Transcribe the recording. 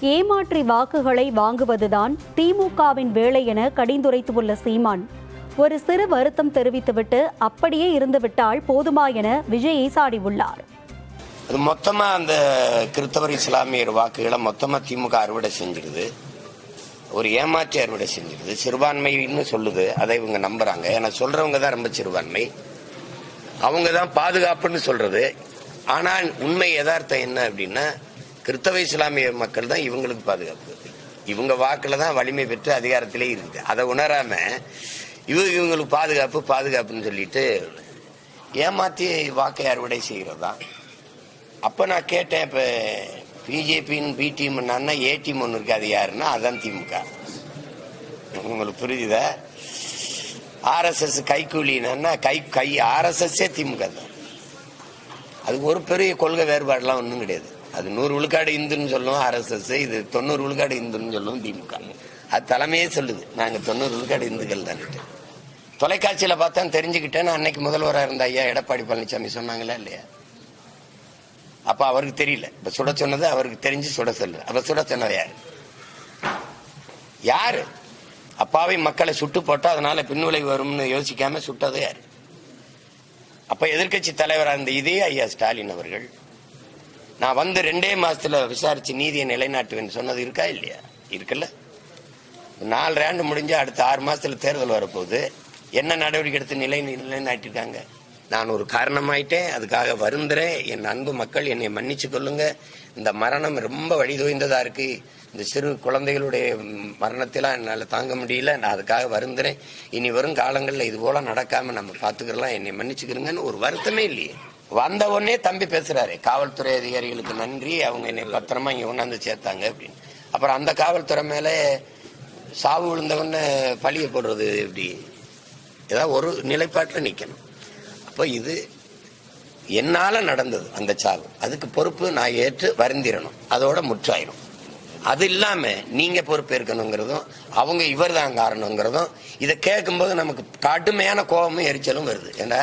ஏமாற்றி வாக்குகளை வாங்குவதுதான் திமுகவின் வேலை என கடிந்துரைத்துள்ள சீமான் ஒரு சிறு வருத்தம் தெரிவித்துவிட்டு அப்படியே இருந்துவிட்டால் போதுமா என விஜய் சாடியுள்ளார். அது மொத்தமா அந்த கிறிஸ்தவர் இஸ்லாமியர் வாக்குகளை மொத்தமா திமுக அறுவடை செஞ்சிருது, ஒரு ஏமாற்றி அறுவடை செஞ்சிருது. சிறுபான்மைன்னு சொல்லுது, அதை இவங்க நம்புறாங்க. ஏன்னா சொல்றவங்க தான் ரொம்ப சிறுபான்மை, அவங்க தான் பாதுகாப்புன்னு சொல்றது. ஆனால் உண்மை யதார்த்தம் என்ன அப்படின்னா, கிறிஸ்தவ இஸ்லாமிய மக்கள் தான் இவங்களுக்கு பாதுகாப்பு. இவங்க வாக்குல தான் வலிமை பெற்று அதிகாரத்திலே இருக்குது. அதை உணராம இவங்களுக்கு பாதுகாப்புன்னு சொல்லிட்டு ஏமாத்தி வாக்கை அறுவடை செய்கிறது தான். அப்போ நான் கேட்டேன், இப்போ பிஜேபின்னு பி டீம்னா ஏ டீம் ஒன்று இருக்கு, அது யாருன்னா அதான் திமுக. உங்களுக்கு புரியுதா? ஆர்எஸ்எஸ் கைக்கூலின்னா கை ஆர்எஸ்எஸ்ஸே திமுக தான். அதுக்கு ஒரு பெரிய கொள்கை வேறுபாடுலாம் ஒன்றும் கிடையாது. அது 100 விழுக்காடு இந்துன்னு சொல்லுவோம் ஆர்எஸ்எஸ், இது 90 விழுக்காடு இந்துன்னு சொல்லுவோம் திமுக. அது தலைமையே சொல்லுது, நாங்கள் 90 விழுக்காடு இந்துக்கள் தான். தொலைக்காட்சியில் பார்த்தா தெரிஞ்சுக்கிட்டேன்னு அன்னைக்கு முதல்வராக இருந்த ஐயா எடப்பாடி பழனிசாமி சொன்னாங்களா இல்லையா? அப்ப அவருக்கு தெரியல, இப்ப சுட சொன்னது அவருக்கு தெரிஞ்சு சுட சொல்லு. அப்ப சுட சொன்னது யாரு? அப்பாவை மக்களை சுட்டு போட்டா அதனால பின்விளைவு வரும்னு யோசிக்காம சுட்டது யாரு? அப்ப எதிர்கட்சி தலைவராக இருந்த இதே ஐயா ஸ்டாலின் அவர்கள் நான் வந்து 2 மாசத்துல விசாரிச்சு நீதியை நிலைநாட்டுவேன் சொன்னது இருக்கா இல்லையா? இருக்குல்ல. 4 ஆண்டு முடிஞ்சு அடுத்த 6 மாசத்துல தேர்தல் வரப்போகுது. என்ன நடவடிக்கை எடுத்து நிலைநாட்டிருக்காங்க? நான் ஒரு காரணமாயிட்டேன், அதுக்காக வருந்துறேன். என் அன்பு மக்கள் என்னை மன்னிச்சு கொள்ளுங்க. இந்த மரணம் ரொம்ப வழிதோய்ந்ததா இருக்கு. இந்த சிறு குழந்தைகளுடைய மரணத்தெல்லாம் என்னால் தாங்க முடியல. நான் அதுக்காக வருந்துறேன். இனி வரும் காலங்களில் இது போல நடக்காம நம்ம பார்த்துக்கலாம், என்னை மன்னிச்சுக்கிறீங்கன்னு ஒரு வருத்தமே இல்லையே. வந்த உடனே தம்பி பேசுறாரு, காவல்துறை அதிகாரிகளுக்கு நன்றி, அவங்க என்னை பத்திரமா இங்க கொண்டாந்து சேர்த்தாங்க அப்படின்னு. அப்புறம் அந்த காவல்துறை மேல சாவு விழுந்தவன்னு பழிய போடுறது எப்படி? ஏதாவது ஒரு நிலைப்பாட்டில் நிக்கணும். அப்போ இது என்னால நடந்தது அந்த சாவு, அதுக்கு பொறுப்பு நான் ஏற்று வருந்திரணும், அதோட முற்றாயிரும். அது இல்லாம நீங்க பொறுப்பேற்கணுங்கிறதும் அவங்க இவர் தான் காரணங்கிறதும் இதை கேட்கும்போது நமக்கு கடுமையான கோபமும் எரிச்சலும் வருது. ஏன்னா